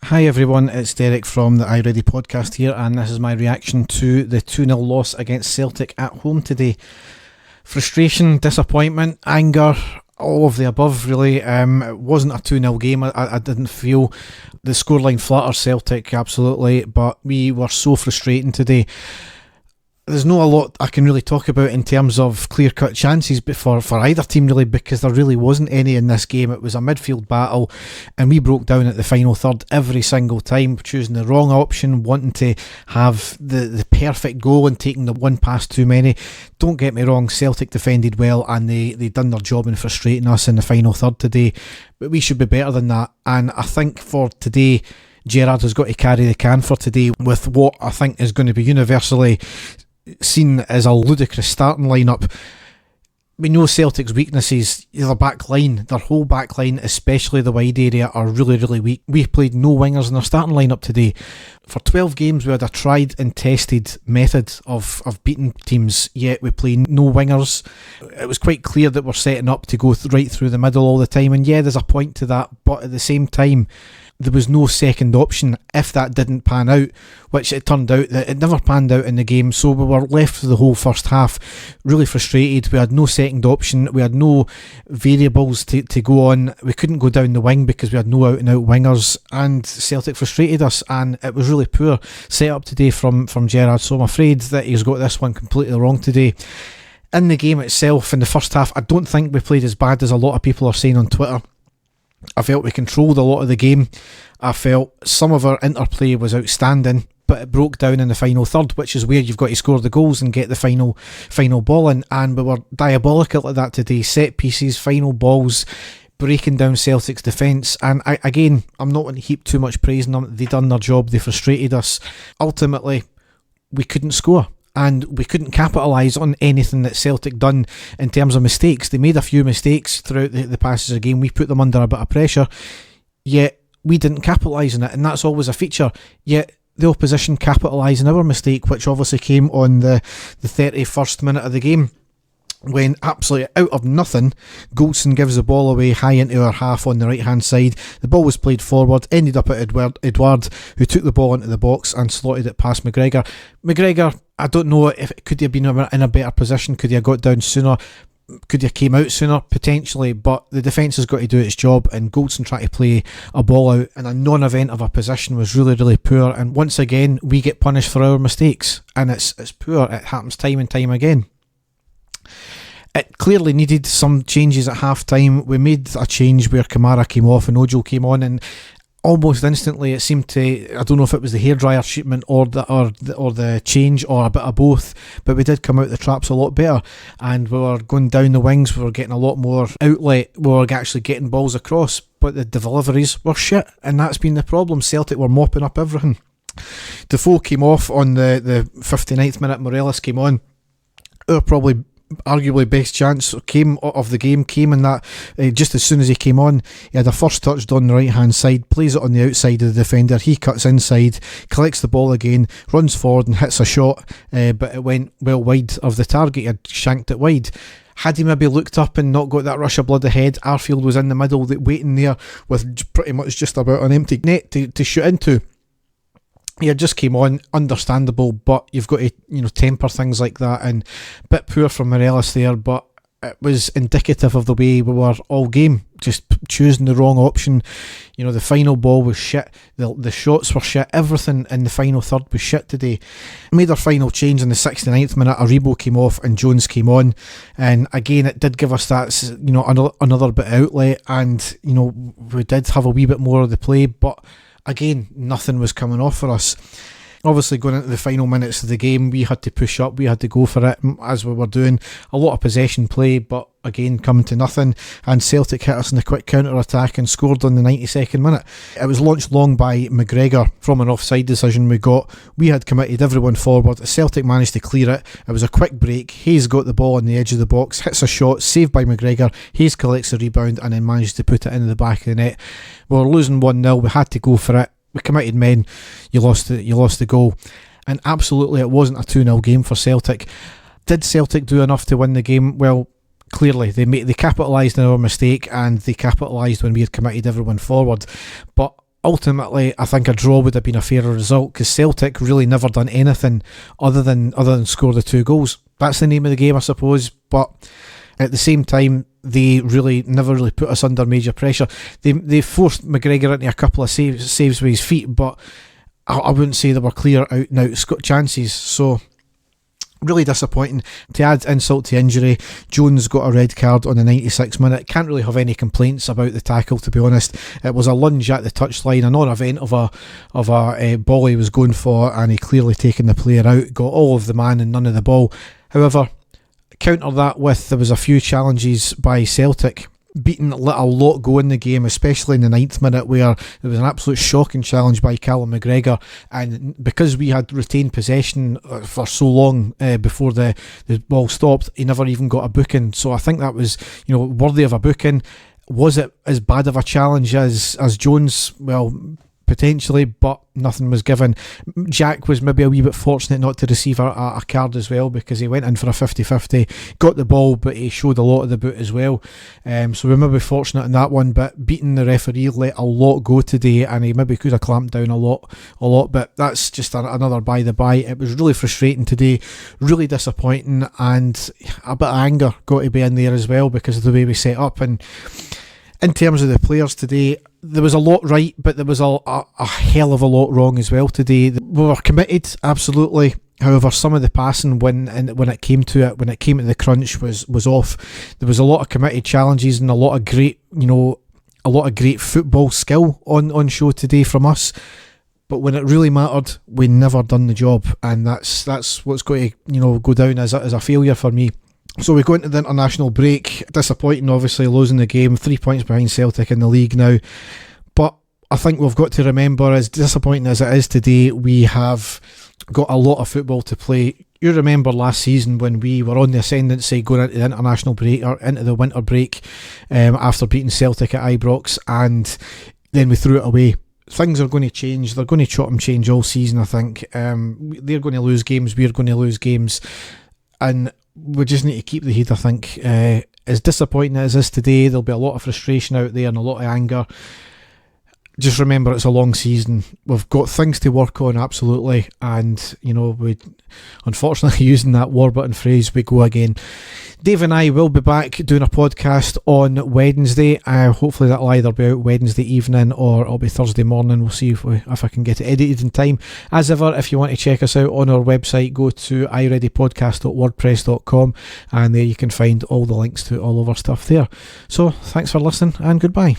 Hi everyone, it's Derek from the iReady podcast here, and this is my reaction to the 2-0 loss against Celtic at home today. Frustration, disappointment, anger, all of the above really. It wasn't a 2-0 game. I didn't feel the scoreline flatter Celtic, absolutely, but we were so frustrating today. There's not a lot I can really talk about in terms of clear-cut chances for either team really, because there really wasn't any in this game. It was a midfield battle and we broke down at the final third every single time, choosing the wrong option, wanting to have the perfect goal and taking the one pass too many. Don't get me wrong, Celtic defended well and they done their job in frustrating us in the final third today, but we should be better than that. And I think for today, Gerrard has got to carry the can for today with what I think is going to be universally seen as a ludicrous starting lineup. We know Celtic's weaknesses, their back line, their whole back line, especially the wide area, are really weak. We played no wingers in their starting lineup today. For 12 games we had a tried and tested method of beating teams, yet we play no wingers. It was quite clear that we're setting up to go right through the middle all the time, and yeah, there's a point to that, but at the same time there was no second option if that didn't pan out, which it turned out that it never panned out in the game. So we were left for the whole first half really frustrated. We had no second option, we had no variables to go on. We couldn't go down the wing because we had no out and out wingers, and Celtic frustrated us, and it was really poor set up today from Gerrard. So I'm afraid that he's got this one completely wrong today. In the game itself, in the first half, I don't think we played as bad as a lot of people are saying on Twitter. I felt we controlled a lot of the game. I felt some of our interplay was outstanding, but it broke down in the final third, which is where you've got to score the goals and get the final ball in, and we were diabolical at that today. Set pieces, final balls, breaking down Celtic's defence, and I'm not going to heap too much praise on them. They done their job, they frustrated us. Ultimately, we couldn't score, and we couldn't capitalise on anything that Celtic done in terms of mistakes. They made a few mistakes throughout the passes of the game. We put them under a bit of pressure, yet we didn't capitalise on it, and that's always a feature. Yet the opposition capitalised on our mistake, which obviously came on the 31st minute of the game, when absolutely out of nothing, Goldson gives the ball away high into our half on the right hand side. The ball was played forward, ended up at Edouard, who took the ball into the box and slotted it past McGregor. McGregor, I don't know if could he have been in a better position, could he have got down sooner, could he have came out sooner, potentially, but the defence has got to do its job, and Goldson trying to play a ball out in a non-event of a position was really poor. And once again we get punished for our mistakes, and it's poor. It happens time and time again. It clearly needed some changes at half time. We made a change where Kamara came off and Ojo came on, and almost instantly it seemed to, I don't know if it was the hairdryer treatment or the change or a bit of both, but we did come out the traps a lot better, and we were going down the wings, we were getting a lot more outlet, we were actually getting balls across, but the deliveries were shit, and that's been the problem. Celtic were mopping up everything. Defoe came off on the 59th minute, Morelos came on. Our probably arguably best chance of the game came in that just as soon as he came on, he had a first touch on the right hand side, plays it on the outside of the defender, he cuts inside, collects the ball again, runs forward and hits a shot, but it went well wide of the target. He had shanked it wide. Had he maybe looked up and not got that rush of blood ahead, Arfield was in the middle waiting there with pretty much just about an empty net to shoot into. He had just came on, understandable, but you've got to temper things like that, and a bit poor from Morelos there, but it was indicative of the way we were all game, just choosing the wrong option. The final ball was shit, the shots were shit, everything in the final third was shit today. Made our final change in the 69th minute, Aribo came off and Jones came on, and again it did give us that another bit of outlet, and we did have a wee bit more of the play, but again, nothing was coming off for us. Obviously, going into the final minutes of the game, we had to push up, we had to go for it, as we were doing. A lot of possession play, but again, coming to nothing. And Celtic hit us in a quick counter-attack and scored on the 92nd minute. It was launched long by McGregor from an offside decision we got. We had committed everyone forward. Celtic managed to clear it. It was a quick break. Hayes got the ball on the edge of the box, hits a shot, saved by McGregor. Hayes collects the rebound and then manages to put it into the back of the net. We were losing 1-0. We had to go for it. We committed men, you lost the goal, and absolutely it wasn't a 2-0 game for Celtic. Did Celtic do enough to win the game? Well, clearly they capitalised on our mistake, and they capitalised when we had committed everyone forward, but ultimately, I think a draw would have been a fairer result, because Celtic really never done anything other than score the 2 goals. That's the name of the game, I suppose. But at the same time, they never really put us under major pressure. They forced McGregor into a couple of saves with his feet, but I wouldn't say they were clear out and out chances. So really disappointing. To add insult to injury, Jones got a red card on the 96th minute. Can't really have any complaints about the tackle, to be honest. It was a lunge at the touchline, a non-event of a ball he was going for, and he clearly taken the player out, got all of the man and none of the ball. However, counter that with, there was a few challenges by Celtic. Beaton let a lot go in the game, especially in the 9th minute, where there was an absolute shocking challenge by Callum McGregor, and because we had retained possession for so long before the ball stopped, he never even got a booking. So I think that was, worthy of a booking. Was it as bad of a challenge as Jones? Well, potentially, but nothing was given. Jack was maybe a wee bit fortunate not to receive a card as well, because he went in for a 50-50, got the ball, but he showed a lot of the boot as well. So we may be fortunate in that one, but beating the referee let a lot go today, and he maybe could have clamped down a lot, but that's just another by the by. It was really frustrating today, really disappointing, and a bit of anger got to be in there as well because of the way we set up. And in terms of the players today, there was a lot right, but there was a hell of a lot wrong as well today. We were committed, absolutely. However, some of the passing when it came to the crunch was off. There was a lot of committed challenges and a lot of great football skill on show today from us. But when it really mattered, we never done the job, and that's what's going to go down as a failure for me. So we go into the international break. Disappointing, obviously, losing the game. 3 points behind Celtic in the league now. But I think we've got to remember, as disappointing as it is today, we have got a lot of football to play. You remember last season when we were on the ascendancy going into the international break, or into the winter break, after beating Celtic at Ibrox, and then we threw it away. Things are going to change. They're going to chop and change all season, I think. They're going to lose games. We're going to lose games. And we just need to keep the heat, I think. As disappointing as it is today, there'll be a lot of frustration out there and a lot of anger. Just remember, it's a long season. We've got things to work on, absolutely. And, we, unfortunately, using that Warburton phrase, we go again. Dave and I will be back doing a podcast on Wednesday. Hopefully that'll either be out Wednesday evening or it'll be Thursday morning. We'll see if I can get it edited in time. As ever, if you want to check us out on our website, go to ireadypodcast.wordpress.com, and there you can find all the links to all of our stuff there. So thanks for listening, and goodbye.